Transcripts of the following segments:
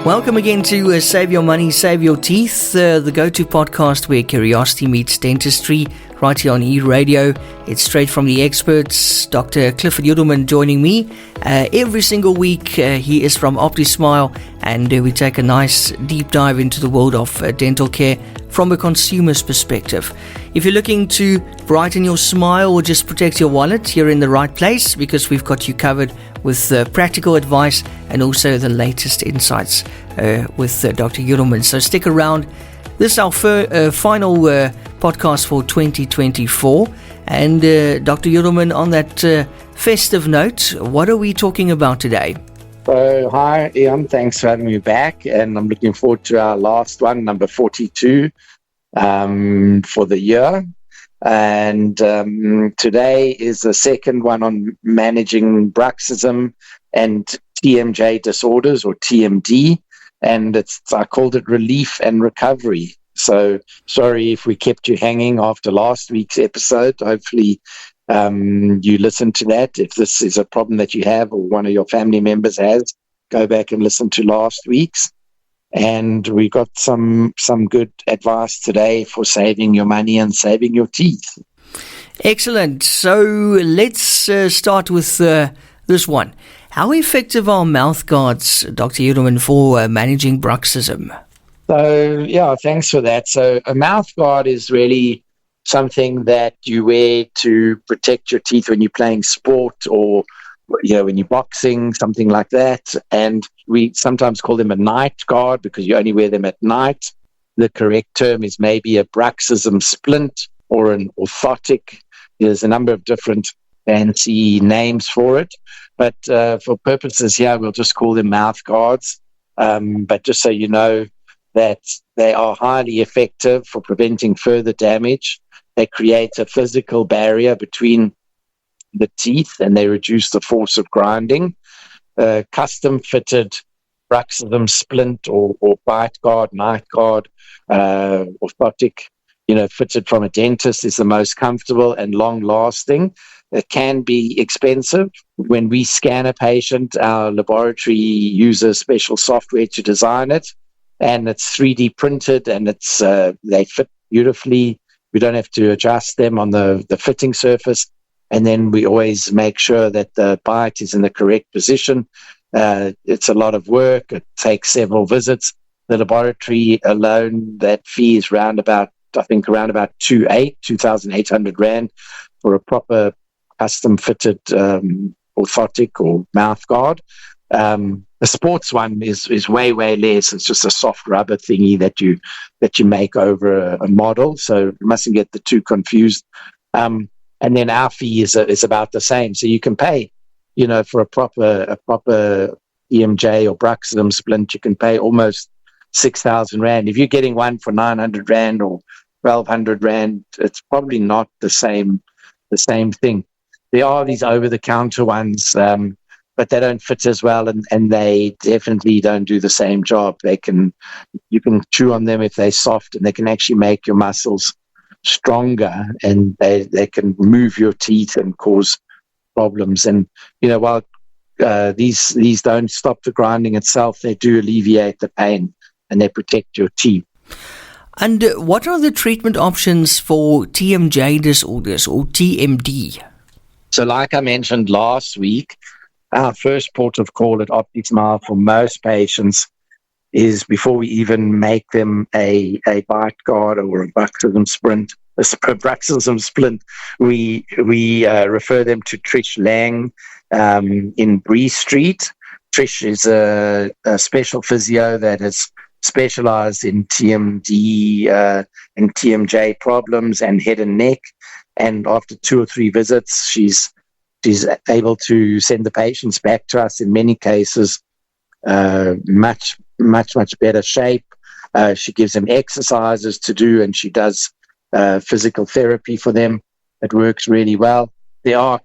Welcome again to Save Your Money, Save Your Teeth, the go-to podcast where curiosity meets dentistry, right here on E-Radio. It's straight from the experts. Dr. Clifford Yudelman joining me every single week. He is from OptiSmile, and we take a nice deep dive into the world of dental care from a consumer's perspective. If you're looking to brighten your smile or just protect your wallet, you're in the right place because we've got you covered with practical advice and also the latest insights with Dr. Yudelman. So stick around. This is our final podcast for 2024. And Dr. Yudelman, on that festive note, what are we talking about today? Hi, Eon. Thanks for having me back. And I'm looking forward to our last one, number 42, for the year. And today is the second one on managing Bruxism and TMJ disorders, or TMD. And I called it relief and recovery. So sorry if we kept you hanging after last week's episode. Hopefully you listen to that. If this is a problem that you have or one of your family members has, go back and listen to last week's. And we got some good advice today for saving your money and saving your teeth. Excellent. So let's start with this one. How effective are mouthguards, Dr. Yudelman, for managing bruxism? So, yeah, thanks for that. So a mouthguard is really something that you wear to protect your teeth when you're playing sport or when you're boxing, something like that. And we sometimes call them a night guard because you only wear them at night. The correct term is maybe a bruxism splint or an orthotic. There's a number of different fancy names for it. But for purposes here, we'll just call them mouth guards. But just so you know that they are highly effective for preventing further damage. They create a physical barrier between the teeth and they reduce the force of grinding. Custom fitted bruxism splint or bite guard, night guard, orthotic, fitted from a dentist is the most comfortable and long lasting. It can be expensive. When we scan a patient, our laboratory uses special software to design it, and it's 3D printed and they fit beautifully. We don't have to adjust them on the fitting surface. And then we always make sure that the bite is in the correct position. It's a lot of work. It takes several visits. The laboratory alone, that fee is around about 2,800 Rand for a proper custom fitted orthotic or mouth guard. The sports one is way less. It's just a soft rubber thingy that you make over a model. So you mustn't get the two confused. And then our fee is about the same. So you can pay, for a proper TMJ or Bruxism splint, you can pay almost 6,000 Rand. If you're getting one for 900 Rand or 1,200 Rand, it's probably not the same thing. There are these over-the-counter ones, but they don't fit as well, and they definitely don't do the same job. You can chew on them if they're soft, and they can actually make your muscles stronger, and they can move your teeth and cause problems. And while these don't stop the grinding itself, they do alleviate the pain and they protect your teeth. And what are the treatment options for TMJ disorders or TMD? So like I mentioned last week, our first port of call at OptiSmile for most patients is before we even make them a bite guard or a bruxism splint, we refer them to Trish Lang in Bree Street. Trish is a special physio that has specialized in TMD and TMJ problems and head and neck. And after 2 or 3 visits, she's able to send the patients back to us in many cases much better shape. She gives them exercises to do, and she does physical therapy for them. It works really well. There are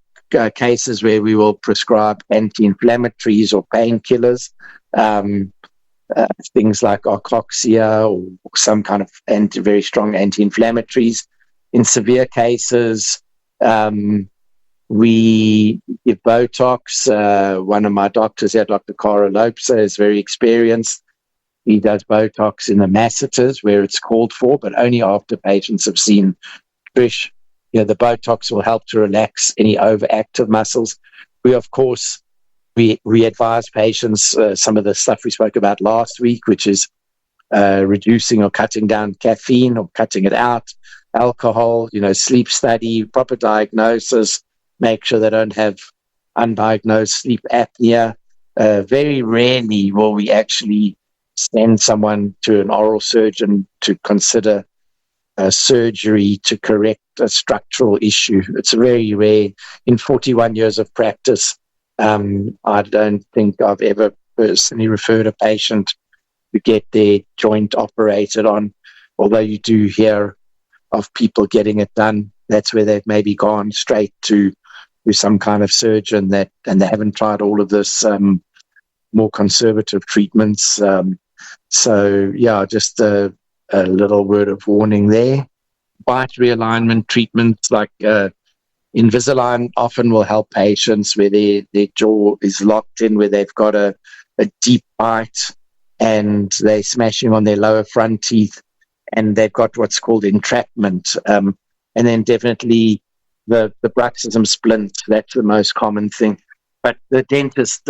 cases where we will prescribe anti-inflammatories or painkillers, things like Arcoxia or some kind of very strong anti-inflammatories. In severe cases, We give Botox. One of my doctors here, Dr. Cara Lopes, is very experienced. He does Botox in the masseters where it's called for, but only after patients have seen Trish. The Botox will help to relax any overactive muscles. We, of course, we advise patients some of the stuff we spoke about last week, which is reducing or cutting down caffeine or cutting it out, alcohol, sleep study, proper diagnosis, make sure they don't have undiagnosed sleep apnea. Very rarely will we actually send someone to an oral surgeon to consider surgery to correct a structural issue. It's very rare. In 41 years of practice, I don't think I've ever personally referred a patient to get their joint operated on, although you do hear of people getting it done. That's where they've maybe gone straight to some kind of surgeon and they haven't tried all of this more conservative treatments. Just a little word of warning there. Bite realignment treatments like Invisalign often will help patients where their jaw is locked in, where they've got a deep bite and they're smashing on their lower front teeth and they've got what's called entrapment. And then definitely the bruxism splint, that's the most common thing. But the dentist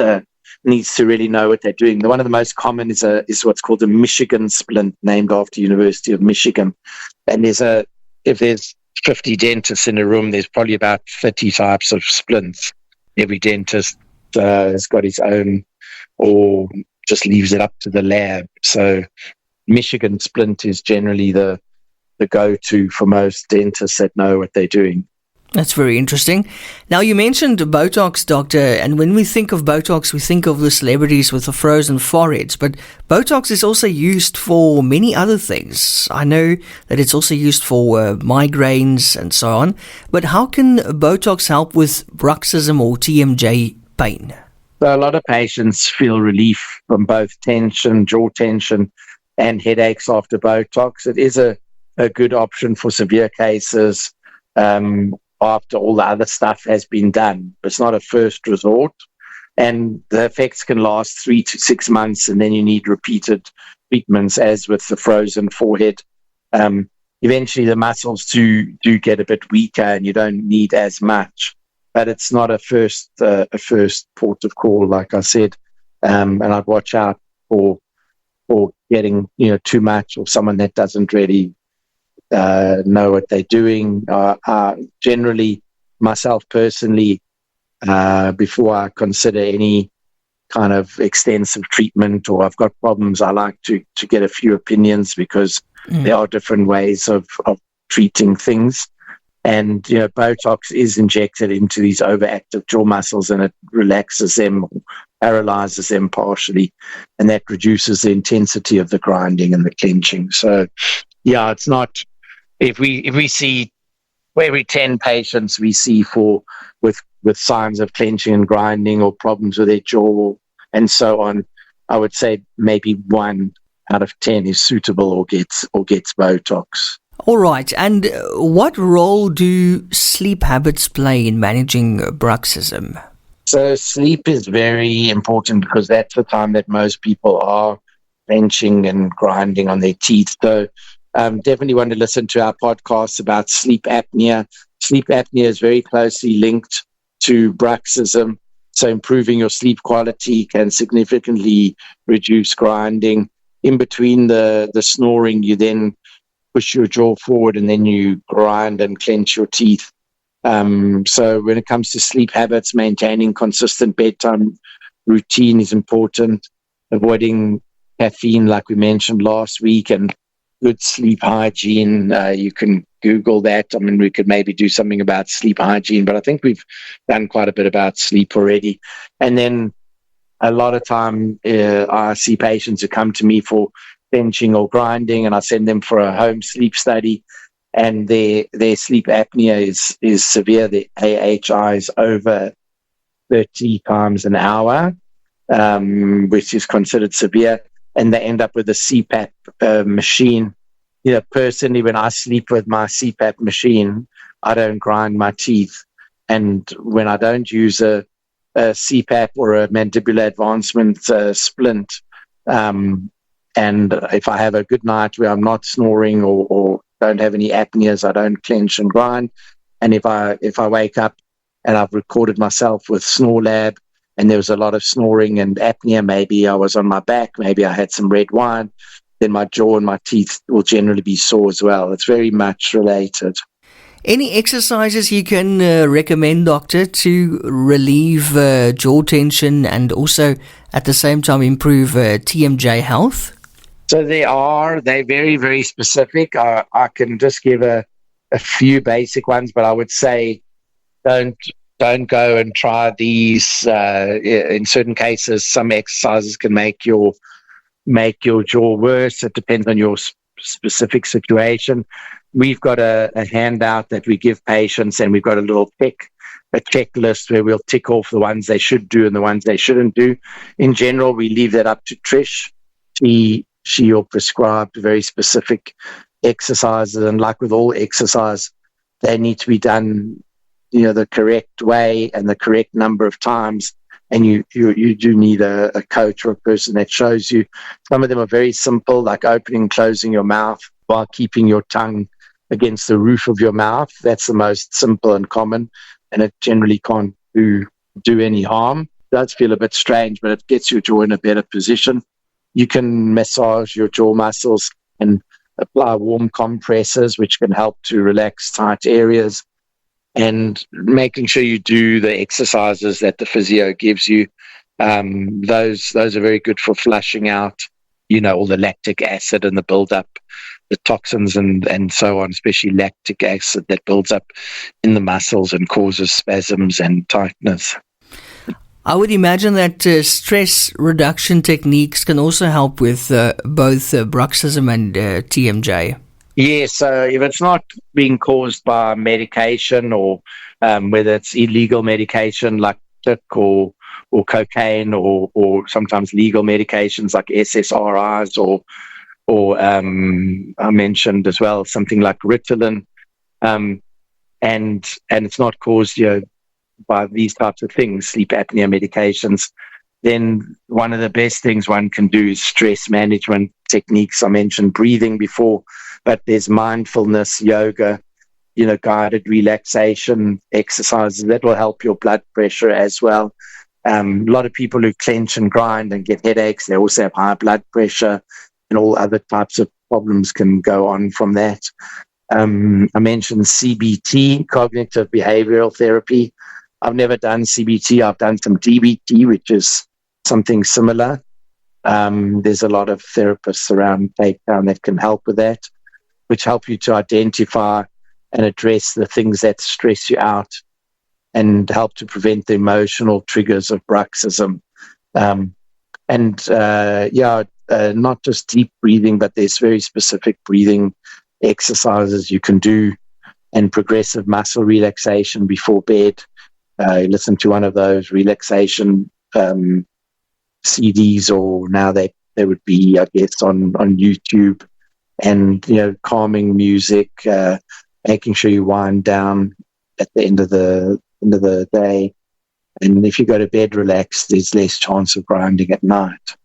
needs to really know what they're doing. One of the most common is what's called a Michigan splint, named after University of Michigan. And if there's 50 dentists in a room, there's probably about 30 types of splints. Every dentist has got his own or just leaves it up to the lab. So Michigan splint is generally the go-to for most dentists that know what they're doing. That's very interesting. Now, you mentioned Botox, Doctor, and when we think of Botox, we think of the celebrities with the frozen foreheads, but Botox is also used for many other things. I know that it's also used for migraines and so on, but how can Botox help with bruxism or TMJ pain? So a lot of patients feel relief from both tension, jaw tension, and headaches after Botox. It is a good option for severe cases after all the other stuff has been done. It's not a first resort, and the effects can last 3 to 6 months, and then you need repeated treatments, as with the frozen forehead. Eventually, the muscles do get a bit weaker, and you don't need as much. But it's not a first port of call, like I said. And I'd watch out for getting too much, or someone that doesn't really know what they're doing. Generally, myself personally, before I consider any kind of extensive treatment or I've got problems, I like to get a few opinions, because there are different ways of treating things. And Botox is injected into these overactive jaw muscles, and it relaxes them, paralyzes them partially, and that reduces the intensity of the grinding and the clenching. So it's not, if we see, for every 10 patients we see with signs of clenching and grinding or problems with their jaw and so on, I would say maybe 1 out of 10 is suitable or gets Botox. All right. And what role do sleep habits play in managing bruxism? So sleep is very important, because that's the time that most people are clenching and grinding on their teeth. So definitely want to listen to our podcasts about sleep apnea. Sleep apnea is very closely linked to bruxism. So improving your sleep quality can significantly reduce grinding. In between the snoring, you then push your jaw forward and then you grind and clench your teeth. So when it comes to sleep habits, maintaining consistent bedtime routine is important. Avoiding caffeine, like we mentioned last week, and good sleep hygiene. You can Google that. I mean, we could maybe do something about sleep hygiene, but I think we've done quite a bit about sleep already. And then a lot of time I see patients who come to me for benching or grinding, and I send them for a home sleep study, and their sleep apnea is severe. The AHI is over 30 times an hour, which is considered severe, and they end up with a CPAP machine. Personally, when I sleep with my CPAP machine, I don't grind my teeth. And when I don't use a CPAP or a mandibular advancement splint, and if I have a good night where I'm not snoring or don't have any apneas, I don't clench and grind. And if I wake up and I've recorded myself with Snore Lab and there was a lot of snoring and apnea, maybe I was on my back, maybe I had some red wine, then my jaw and my teeth will generally be sore as well. It's very much related. Any exercises you can recommend, Doctor, to relieve jaw tension and also at the same time improve TMJ health? So they're very, very specific. I can just give a few basic ones, but I would say don't go and try these. In certain cases, some exercises can make your jaw worse. It depends on your specific situation. We've got a handout that we give patients, and we've got a checklist where we'll tick off the ones they should do and the ones they shouldn't do. In general, we leave that up to Trish. She will prescribe very specific exercises, and like with all exercise, they need to be done, the correct way and the correct number of times. And you do need a coach or a person that shows you. Some of them are very simple, like opening and closing your mouth while keeping your tongue against the roof of your mouth. That's the most simple and common, and it generally can't do any harm. It does feel a bit strange, but it gets your jaw in a better position. You can massage your jaw muscles and apply warm compresses, which can help to relax tight areas, and making sure you do the exercises that the physio gives you. Those are very good for flushing out, all the lactic acid and the buildup, the toxins and so on, especially lactic acid that builds up in the muscles and causes spasms and tightness. I would imagine that stress reduction techniques can also help with both bruxism and TMJ. Yes, so if it's not being caused by medication or whether it's illegal medication like TIC or cocaine or sometimes legal medications like SSRIs or I mentioned as well something like Ritalin, and it's not caused by these types of things, sleep apnea medications, then one of the best things one can do is stress management techniques. I mentioned breathing before, but there's mindfulness, yoga, guided relaxation exercises that will help your blood pressure as well. A lot of people who clench and grind and get headaches, they also have high blood pressure, and all other types of problems can go on from that. I mentioned CBT, cognitive behavioral therapy. I've never done CBT. I've done some DBT, which is something similar. There's a lot of therapists around Cape Town that can help with that, which help you to identify and address the things that stress you out and help to prevent the emotional triggers of bruxism. Not just deep breathing, but there's very specific breathing exercises you can do, and progressive muscle relaxation before bed. Listen to one of those relaxation CDs, or now they would be, I guess, on YouTube, and calming music, making sure you wind down at the end of the day, and if you go to bed relaxed, there's less chance of grinding at night.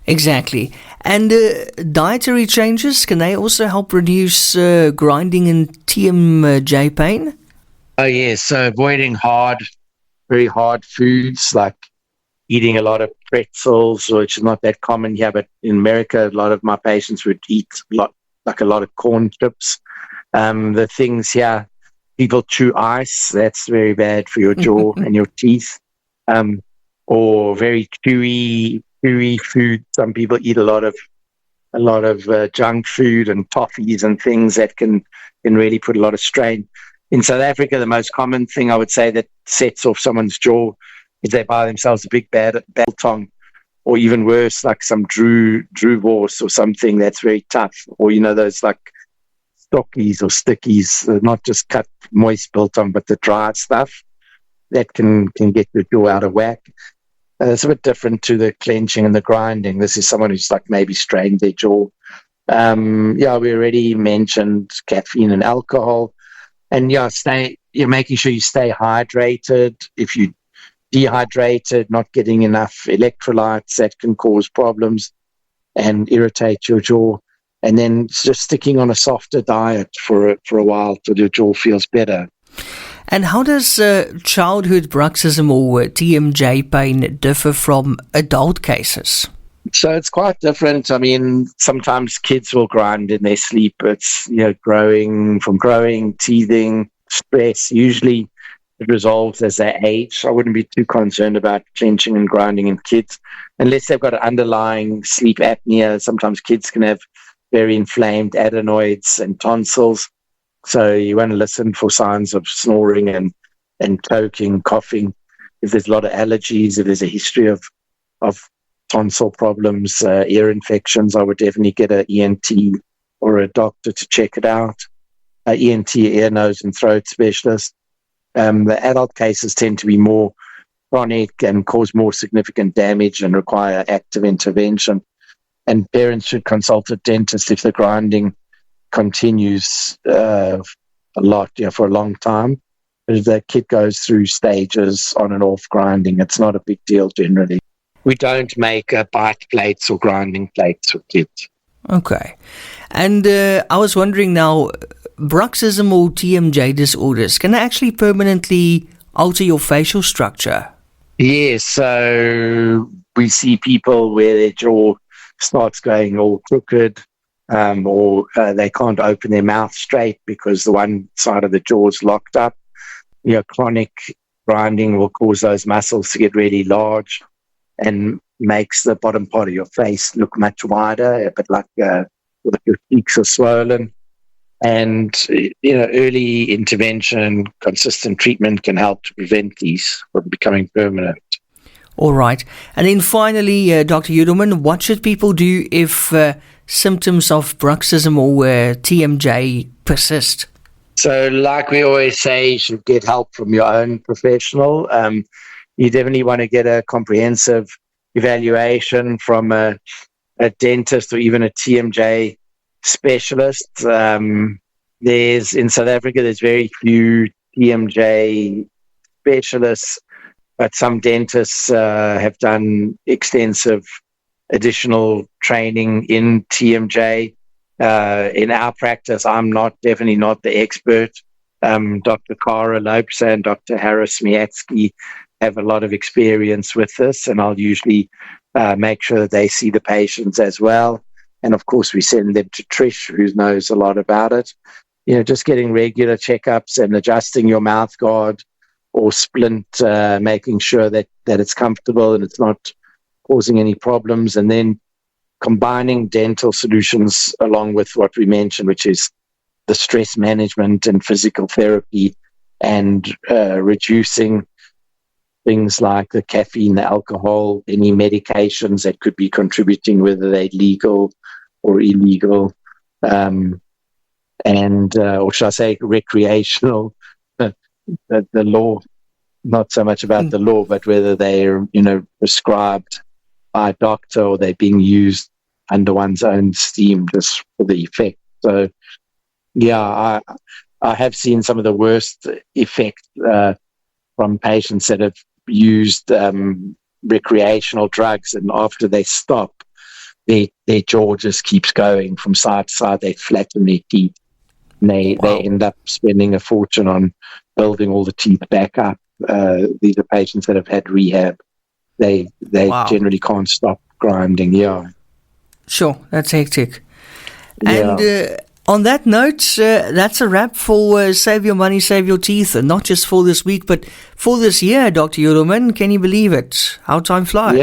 Exactly. And dietary changes, can they also help reduce grinding and TMJ pain? Oh yes, so avoiding very hard foods, like eating a lot of pretzels, which is not that common here, but in America, a lot of my patients would eat a lot of corn chips. The things here, people chew ice, that's very bad for your jaw and your teeth. Or very chewy food. Some people eat a lot of junk food and toffees and things that can really put a lot of strain. In South Africa, the most common thing I would say that sets off someone's jaw is they buy themselves a big biltong, or even worse, like some Drew horse or something that's very tough, or those like stockies or stickies, not just cut moist biltong, but the dried stuff that can get your jaw out of whack. It's a bit different to the clenching and the grinding. This is someone who's like maybe strained their jaw. We already mentioned caffeine and alcohol. And you're making sure you stay hydrated. If you dehydrated, not getting enough electrolytes, that can cause problems and irritate your jaw. And then just sticking on a softer diet for a while till your jaw feels better. And how does childhood bruxism or TMJ pain differ from adult cases? So it's quite different. I mean, sometimes kids will grind in their sleep. It's, growing, teething, stress. Usually it resolves as they age. I wouldn't be too concerned about clenching and grinding in kids unless they've got an underlying sleep apnea. Sometimes kids can have very inflamed adenoids and tonsils. So you want to listen for signs of snoring and choking, coughing. If there's a lot of allergies, if there's a history of tonsil problems, ear infections, I would definitely get an ENT or a doctor to check it out. ENT, ear, nose, and throat specialist. The adult cases tend to be more chronic and cause more significant damage and require active intervention. And parents should consult a dentist if the grinding continues a lot, for a long time. But if the kid goes through stages on and off grinding, it's not a big deal generally. We don't make bite plates or grinding plates for kids. Okay. And I was wondering now, bruxism or TMJ disorders, can they actually permanently alter your facial structure? Yes, so we see people where their jaw starts going all crooked, or they can't open their mouth straight because the one side of the jaw is locked up. Chronic grinding will cause those muscles to get really large and makes the bottom part of your face look much wider, a bit like your cheeks are swollen. And, early intervention, consistent treatment can help to prevent these from becoming permanent. All right. And then finally, Dr. Yudelman, what should people do if symptoms of bruxism or TMJ persist? So like we always say, you should get help from your own professional. You definitely want to get a comprehensive evaluation from a dentist or even a TMJ specialist. In South Africa, there's very few TMJ specialists, but some dentists have done extensive additional training in TMJ. In our practice, I'm definitely not the expert. Dr. Kara Lopsa and Dr. Harris Miatsky have a lot of experience with this, and I'll usually make sure that they see the patients as well. And of course, we send them to Trish, who knows a lot about it. Just getting regular checkups and adjusting your mouth guard or splint, making sure that it's comfortable and it's not causing any problems, and then combining dental solutions along with what we mentioned, which is the stress management and physical therapy, and reducing things like the caffeine, the alcohol, any medications that could be contributing, whether they're legal or illegal, or should I say recreational, the law, not so much about the law, but whether they're, prescribed by a doctor or they're being used under one's own steam just for the effect. So, I have seen some of the worst effects from patients that have used recreational drugs, and after they stop, their jaw just keeps going from side to side. They flatten their teeth, and they end up spending a fortune on building all the teeth back up. These are patients that have had rehab. They generally can't stop grinding. Yeah. Sure, that's hectic. And on that note, that's a wrap for Save Your Money, Save Your Teeth, and not just for this week, but for this year, Dr. Yudelman. Can you believe it? How time flies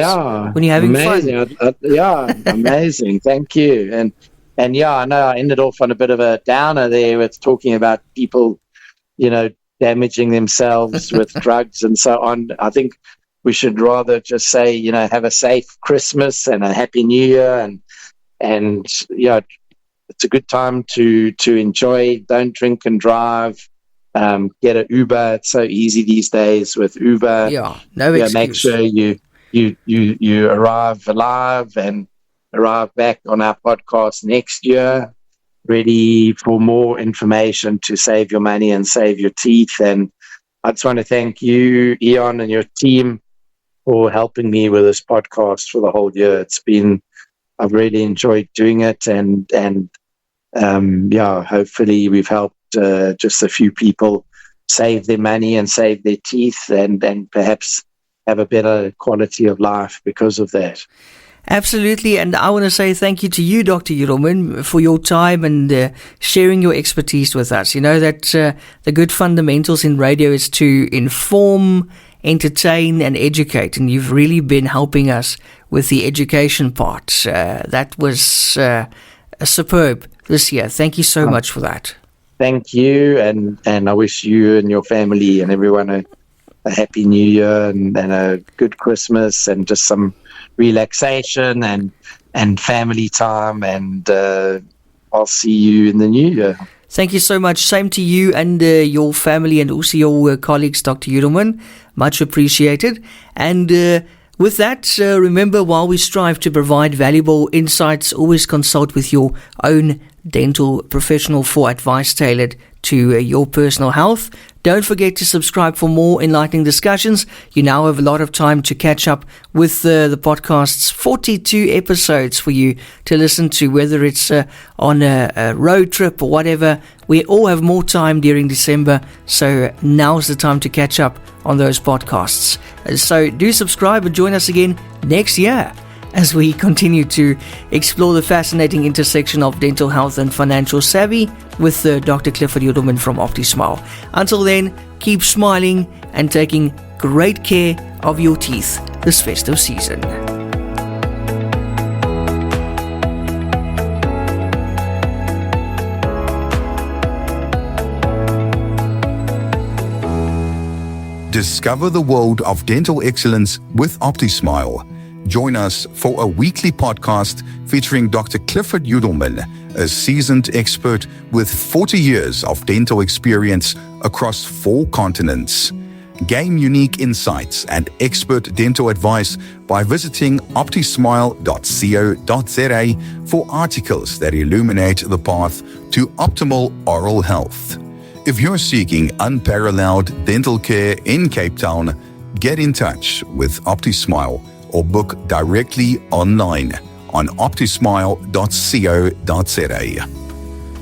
when you're having amazing. fun. Amazing. Thank you. And I know I ended off on a bit of a downer there with talking about people, damaging themselves with drugs and so on. I think we should rather just say, have a safe Christmas and a happy New Year, and it's a good time to enjoy. Don't drink and drive. Get an Uber. It's so easy these days with Uber. No excuse. Make sure you arrive alive and arrive back on our podcast next year. ready for more information to save your money and save your teeth. And I just want to thank you, Eon, and your team for helping me with this podcast for the whole year. I've really enjoyed doing it, and hopefully we've helped just a few people save their money and save their teeth, and perhaps have a better quality of life because of that. Absolutely, and I want to say thank you to you, Dr. Yudelman, for your time and sharing your expertise with us. You know that the good fundamentals in radio is to inform, entertain, and educate, and you've really been helping us with the education part. That was superb this year. Thank you so much for that. Thank you, and I wish you and your family and everyone a happy New Year and a good Christmas, and just some relaxation and family time, and I'll see you in the new year. Thank you so much. Same to you and your family, and also your colleagues, Dr. Yudelman. Much appreciated. And with that, remember, while we strive to provide valuable insights, always consult with your own dental professional for advice tailored to your personal health. Don't forget to subscribe for more enlightening discussions. You now have a lot of time to catch up with the podcast's 42 episodes for you to listen to, whether it's on a road trip or whatever. We all have more time during December, so now's the time to catch up on those podcasts. So do subscribe and join us again next year as we continue to explore the fascinating intersection of dental health and financial savvy with Dr. Clifford Yudelman from OptiSmile. Until then, keep smiling and taking great care of your teeth this festive season. Discover the world of dental excellence with OptiSmile. Join us for a weekly podcast featuring Dr. Clifford Yudelman, a seasoned expert with 40 years of dental experience across 4 continents. Gain unique insights and expert dental advice by visiting optismile.co.za for articles that illuminate the path to optimal oral health. If you're seeking unparalleled dental care in Cape Town, get in touch with OptiSmile or book directly online on optismile.co.za.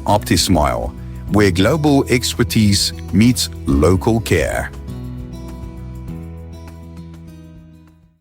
OptiSmile, where global expertise meets local care.